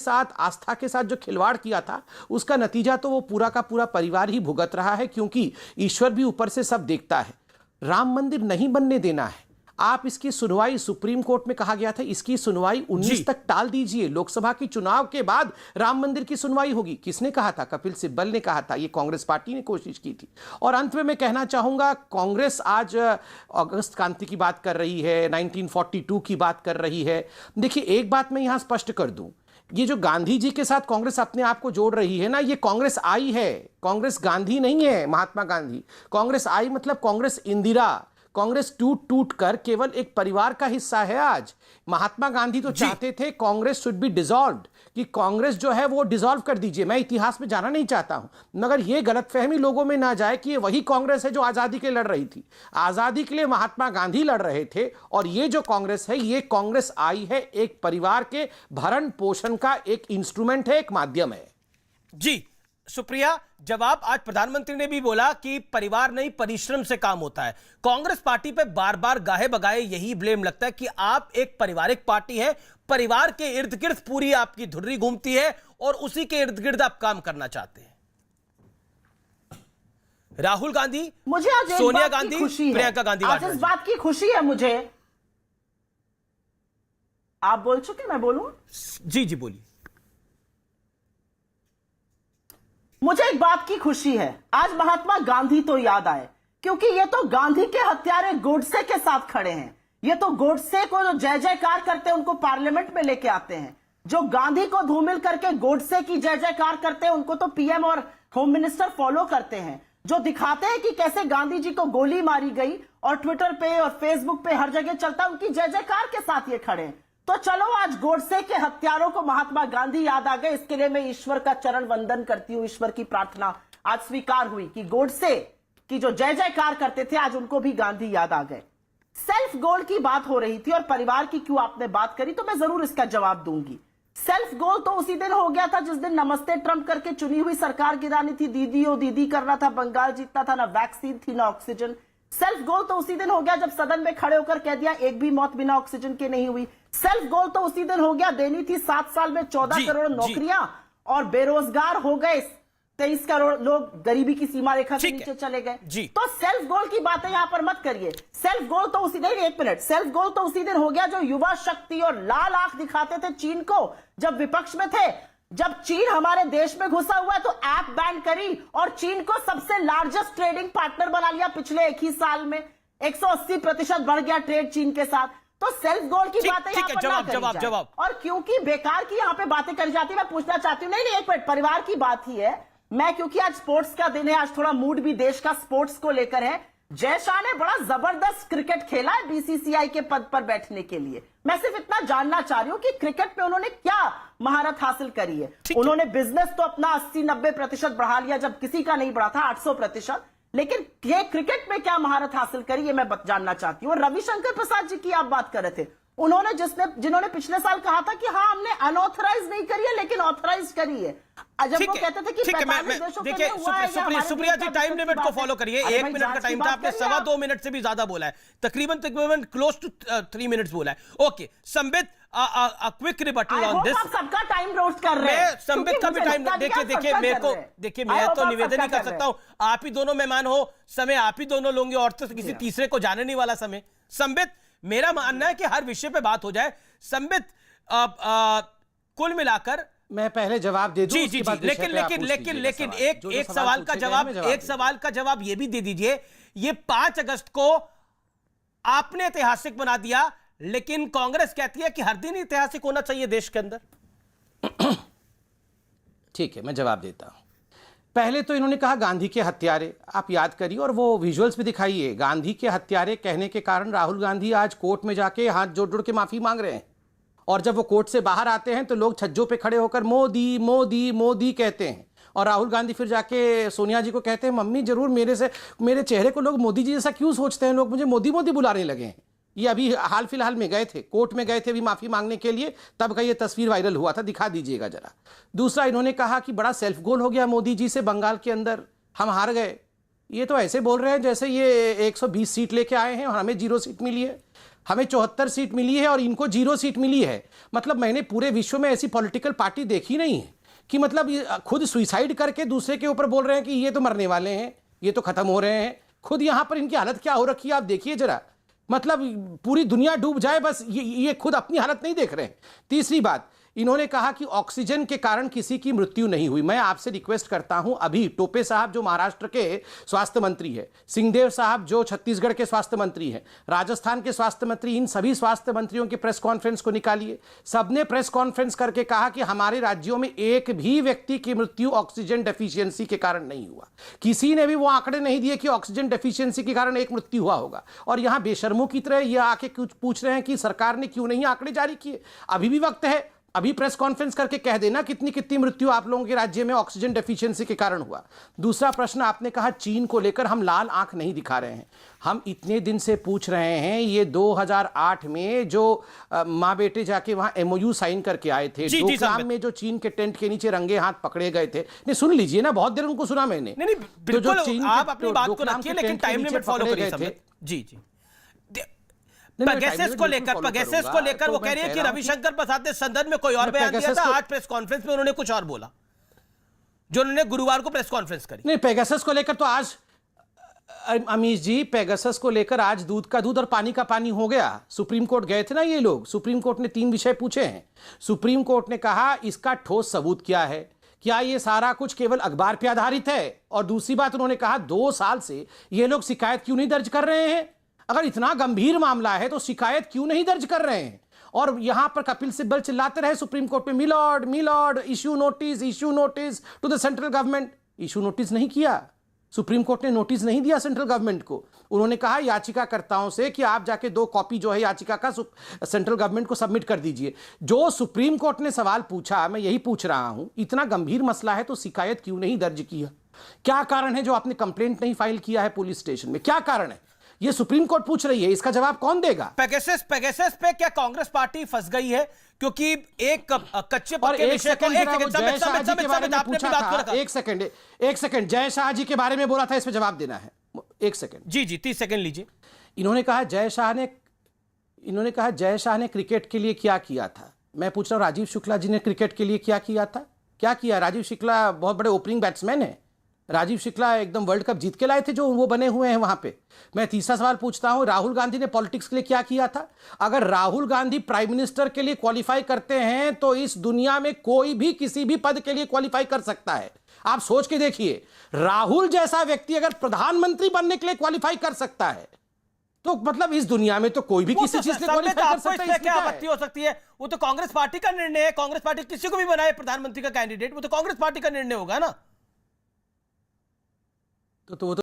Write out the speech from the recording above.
साथ, आस्था के साथ जो खिलवाड़ किया था, उसका नतीजा तो वो पूरा का पूरा परिवार ही भुगत रहा है, क्योंकि ईश्वर भी ऊपर से सब देखता है। राम मंदिर नहीं बनने देना है। आप इसकी सुनवाई, सुप्रीम कोर्ट में कहा गया था इसकी सुनवाई 19 तक टाल दीजिए, लोकसभा की चुनाव के बाद राम मंदिर की सुनवाई होगी। किसने कहा था? कपिल सिब्बल ने कहा था। ये कांग्रेस पार्टी ने कोशिश की थी। और अंत में मैं कहना चाहूंगा, कांग्रेस आज अगस्त क्रांति की बात कर रही है, 1942 की बात कर रही है। देखिए, एक बात मैं यहां स्पष्ट कर दूं, ये जो गांधी जी के साथ कांग्रेस अपने आप को जोड़ रही है ना, ये कांग्रेस आई है। कांग्रेस गांधी नहीं है, महात्मा गांधी। कांग्रेस आई मतलब कांग्रेस इंदिरा। कांग्रेस टूट टूट कर केवल एक परिवार का हिस्सा है आज। महात्मा गांधी तो चाहते थे कांग्रेस शुड बी डिसॉल्व्ड, कि कांग्रेस जो है वो डिसॉल्व कर दीजिए। मैं इतिहास में जाना नहीं चाहता हूं, मगर ये गलतफहमी लोगों में ना जाए कि ये वही कांग्रेस है जो आजादी के लिए लड़ रही थी। आजादी के लिए महात्मा गांधी लड़ रहे थे, और ये जो कांग्रेस है, ये कांग्रेस आई है एक परिवार के भरण पोषण का एक इंस्ट्रूमेंट है, एक माध्यम है। जी शुक्रिया। जवाब आज प्रधानमंत्री ने भी बोला कि परिवार नहीं, परिश्रम से काम होता है। कांग्रेस पार्टी पे बार बार गाहे बगाए यही ब्लेम लगता है कि आप एक पारिवारिक पार्टी है, परिवार के इर्द गिर्द पूरी आपकी धुर्री घूमती है और उसी के इर्द गिर्द आप काम करना चाहते हैं। राहुल गांधी, मुझे आज सोनिया गांधी, प्रियंका गांधी, आज इस बात की खुशी है मुझे। आप बोल चुके, मैं बोलूं? जी जी बोलिए। मुझे एक बात की खुशी है, आज महात्मा गांधी तो याद आए, क्योंकि ये तो गांधी के हत्यारे गोडसे के साथ खड़े हैं। ये तो गोडसे को जो जय जयकार करते हैं उनको पार्लियामेंट में लेके आते हैं। जो गांधी को धूमिल करके गोडसे की जय जयकार करते हैं उनको तो पीएम और होम मिनिस्टर फॉलो करते हैं। जो दिखाते हैं कि कैसे गांधी जी को गोली मारी गई और ट्विटर पे और फेसबुक पे हर जगह चलता है, उनकी जय जयकार के साथ ये खड़े हैं। तो चलो, आज गोडसे के हत्यारों को महात्मा गांधी याद आ गए। इसके लिए मैं ईश्वर का चरण वंदन करती हूं। ईश्वर की प्रार्थना आज स्वीकार हुई कि गोडसे की जो जय जयकार करते थे, आज उनको भी गांधी याद आ गए। सेल्फ गोल की बात हो रही थी और परिवार की क्यों आपने बात करी, तो मैं जरूर इसका जवाब दूंगी। सेल्फ गोल तो उसी दिन हो गया था जिस दिन नमस्ते ट्रंप करके चुनी हुई सरकार गिरानी थी, दीदी ओ दीदी करना था, बंगाल जीतना था, ना वैक्सीन थी ना ऑक्सीजन। सेल्फ गोल तो उसी दिन हो गया जब सदन में खड़े होकर कह दिया एक भी मौत बिना ऑक्सीजन के नहीं हुई। सेल्फ गोल तो उसी दिन हो गया, देनी थी 7 साल में 14 करोड़ नौकरियां, और बेरोजगार हो गए 23 करोड़ लोग, गरीबी की सीमा रेखा से नीचे चले गए। तो सेल्फ गोल की बातें यहां पर मत करिए। सेल्फ गोल तो उसी दिन, एक मिनट, सेल्फ गोल तो उसी दिन हो गया जो युवा शक्ति और लाल आंख दिखाते थे चीन को जब विपक्ष में थे। जब चीन हमारे देश में घुसा हुआ है तो ऐप बैन करी और चीन को सबसे लार्जेस्ट ट्रेडिंग पार्टनर बना लिया। पिछले एक ही साल में 180% बढ़ गया ट्रेड चीन के साथ। तो सेल्फ गोल की बातें यहां पर ना करी जाए। और क्योंकि बेकार की यहां पे बातें करी जाती है, मैं पूछना चाहती हूं, नहीं एक मिनट, परिवार की बात ही है। मैं, क्योंकि आज स्पोर्ट्स का दिन है, आज थोड़ा मूड भी देश का स्पोर्ट्स को लेकर है। जय शाह ने बड़ा जबरदस्त क्रिकेट खेला है बीसीसीआई के पद पर बैठने के लिए। मैं सिर्फ इतना जानना चाह रही हूं कि क्रिकेट में उन्होंने क्या महारत हासिल करी है। उन्होंने बिजनेस तो अपना 80-90% बढ़ा लिया जब किसी का नहीं बढ़ा था, 800%। लेकिन ये क्रिकेट में क्या महारत हासिल करी, ये मैं जानना चाहती हूँ। रविशंकर प्रसाद जी की आप बात कर रहे थे, उन्होंने जिन्होंने पिछले साल कहा था कि हाँ हमने अनऑथराइज नहीं करी है लेकिन ऑथराइज करी है। जब वो कहते थे कि देखिए सुप्रिया जी, टाइम लिमिट को फॉलो करिए। 1 मिनट का टाइम था, आपने 2.25 मिनट से भी ज्यादा बोला है, तकरीबन क्लोज टू 3 मिनट्स बोला है। Okay Sambit, quick rebuttal on this. सबका टाइम रोस्ट कर रहे हैं, संबित का भी टाइम। देखिए मैं तो निवेदन ही कर सकता हूं, आप ही दोनों मेहमान हो, समय आप ही दोनों लोगे और तो किसी तीसरे को जाने नहीं वाला समय। संबित, मेरा मानना है कि हर विषय पे बात हो जाए। संबित, कुल मिलाकर मैं पहले जवाब दे दूं, जी जी जी, लेकिन एक सवाल का जवाब ये भी दे दीजिए। ये 5 अगस्त को आपने ऐतिहासिक बना दिया, लेकिन कांग्रेस कहती है कि हर दिन ऐतिहासिक होना चाहिए देश के अंदर। ठीक है, मैं जवाब देता हूं। पहले तो इन्होंने कहा गांधी के हत्यारे, आप याद करिए और वो विजुअल्स भी दिखाइए। गांधी के हत्यारे कहने के कारण राहुल गांधी आज कोर्ट में जाके हाथ जोड़ जोड़ के माफी मांग रहे हैं, और जब वो कोर्ट से बाहर आते हैं तो लोग छज्जों पे खड़े होकर मोदी मोदी मोदी कहते हैं। और राहुल गांधी फिर जाके सोनिया जी को कहते हैं, मम्मी जरूर मेरे चेहरे को लोग मोदी जी जैसा क्यों सोचते हैं, लोग मुझे मोदी मोदी बुलाने लगे हैं। ये अभी हाल फिलहाल में गए थे, कोर्ट में गए थे अभी माफी मांगने के लिए, तब का ये तस्वीर वायरल हुआ था, दिखा दीजिएगा जरा। दूसरा, इन्होंने कहा कि बड़ा सेल्फ गोल हो गया मोदी जी से, बंगाल के अंदर हम हार गए। ये तो ऐसे बोल रहे हैं जैसे ये 120 सीट लेके आए हैं और हमें 0 सीट मिली है। हमें 74 सीट मिली है और इनको 0 सीट मिली है। मतलब मैंने पूरे विश्व में ऐसी पॉलिटिकल पार्टी देखी नहीं है कि मतलब ये खुद सुइसाइड करके दूसरे के ऊपर बोल रहे हैं कि ये तो मरने वाले हैं, ये तो खत्म हो रहे हैं। खुद यहां पर इनकी हालत क्या हो रखी है आप देखिए जरा। मतलब पूरी दुनिया डूब जाए बस ये खुद अपनी हालत नहीं देख रहे हैं। तीसरी बात, इन्होंने कहा कि ऑक्सीजन के कारण किसी की मृत्यु नहीं हुई। मैं आपसे रिक्वेस्ट करता हूं, अभी टोपे साहब जो महाराष्ट्र के स्वास्थ्य मंत्री है, सिंहदेव साहब जो छत्तीसगढ़ के स्वास्थ्य मंत्री हैं, राजस्थान के स्वास्थ्य मंत्री, इन सभी स्वास्थ्य मंत्रियों की प्रेस कॉन्फ्रेंस को निकालिए। सबने प्रेस कॉन्फ्रेंस करके कहा कि हमारे राज्यों में एक भी व्यक्ति की मृत्यु ऑक्सीजन डेफिशिएंसी के कारण नहीं हुआ। किसी ने भी वो आंकड़े नहीं दिए कि ऑक्सीजन डेफिशिएंसी के कारण एक मृत्यु हुआ होगा। और यहां बेशर्मों की तरह ये आके कुछ पूछ रहे हैं कि सरकार ने क्यों नहीं आंकड़े जारी किए। अभी भी वक्त है, अभी प्रेस कॉन्फ्रेंस करके कह देना कितनी कितनी मृत्यु आप लोगों के राज्य में ऑक्सीजन डेफिशिएंसी के कारण हुआ। दूसरा प्रश्न, आपने कहा चीन को लेकर हम लाल आंख नहीं दिखा रहे हैं। हम इतने दिन से पूछ रहे हैं, ये 2008 में जो माँ बेटे जाके वहां एमओयू साइन करके आए थे, डोकलाम में जो चीन के टेंट के नीचे रंगे हाथ पकड़े गए थे। नहीं, सुन लीजिए ना, बहुत देर उनको सुना मैंने। नहीं, बिल्कुल आप अपनी बात को रखिए, लेकिन टाइम लिमिट फॉलो करिए। जी जी, पेगासस को लेकर वो कह रही है कि रविशंकर प्रसाद ने संसद में कोई और बयान दिया था, आज प्रेस कॉन्फ्रेंस में उन्होंने कुछ और बोला, जो उन्होंने गुरुवार को प्रेस कॉन्फ्रेंस करी। नहीं, पेगासस को लेकर तो आज अमीश जी, पेगासस को लेकर आज दूध का दूध और पानी का पानी हो गया। सुप्रीम कोर्ट गए थे ना ये लोग, सुप्रीम कोर्ट ने 3 विषय पूछे हैं। सुप्रीम कोर्ट ने कहा इसका ठोस सबूत क्या है, क्या ये सारा कुछ केवल अखबार पे आधारित है, और दूसरी बात उन्होंने कहा 2 साल से ये लोग शिकायत क्यों नहीं दर्ज कर रहे हैं। अगर इतना गंभीर मामला है तो शिकायत क्यों नहीं दर्ज कर रहे हैं। और यहां पर कपिल सिब्बल चिल्लाते रहे सुप्रीम कोर्ट में, milord issue notice to the central government. Issue notice नहीं किया, सुप्रीम कोर्ट ने नोटिस नहीं दिया सेंट्रल गवर्नमेंट को। उन्होंने कहा याचिकाकर्ताओं से कि आप जाके 2 कॉपी जो है याचिका का सेंट्रल गवर्नमेंट को सबमिट कर दीजिए। जो सुप्रीम कोर्ट ने सवाल पूछा, मैं यही पूछ रहा हूं, इतना गंभीर मसला है तो शिकायत क्यों नहीं दर्ज की है। क्या कारण है जो आपने कंप्लेंट नहीं फाइल किया है पुलिस स्टेशन में, क्या कारण है, ये सुप्रीम कोर्ट पूछ रही है, इसका जवाब कौन देगा। पेगासस पे क्या कांग्रेस पार्टी फंस गई है, क्योंकि एक कच्चे पक्के विषय को एक सेकंड जय शाह जी के बारे में बोला था, इस पे जवाब देना है। एक सेकंड, जी 30 सेकंड लीजिए। इन्होंने कहा जय शाह ने क्रिकेट के लिए क्या किया था। मैं पूछ रहा हूं राजीव शुक्ला जी ने क्रिकेट के लिए क्या किया था, क्या किया। राजीव शुक्ला बहुत बड़े ओपनिंग बैट्समैन है, राजीव शुक्ला एकदम वर्ल्ड कप जीत के लाए थे जो वो बने हुए हैं वहां पे। मैं तीसरा सवाल पूछता हूं, राहुल गांधी ने पॉलिटिक्स के लिए क्या किया था। अगर राहुल गांधी प्राइम मिनिस्टर के लिए क्वालिफाई करते हैं तो इस दुनिया में कोई भी किसी भी पद के लिए क्वालिफाई कर सकता है। आप सोच के देखिए, राहुल जैसा व्यक्ति अगर प्रधानमंत्री बनने के लिए क्वालिफाई कर सकता है तो मतलब इस दुनिया में तो कोई भी किसी चीज के लिए क्वालिफाई कर सकता है। क्या आपत्ति हो सकती है, वो तो कांग्रेस पार्टी का निर्णय है। कांग्रेस पार्टी किसी को भी बनाए प्रधानमंत्री का कैंडिडेट, वो तो कांग्रेस पार्टी का निर्णय होगा ना। तो वो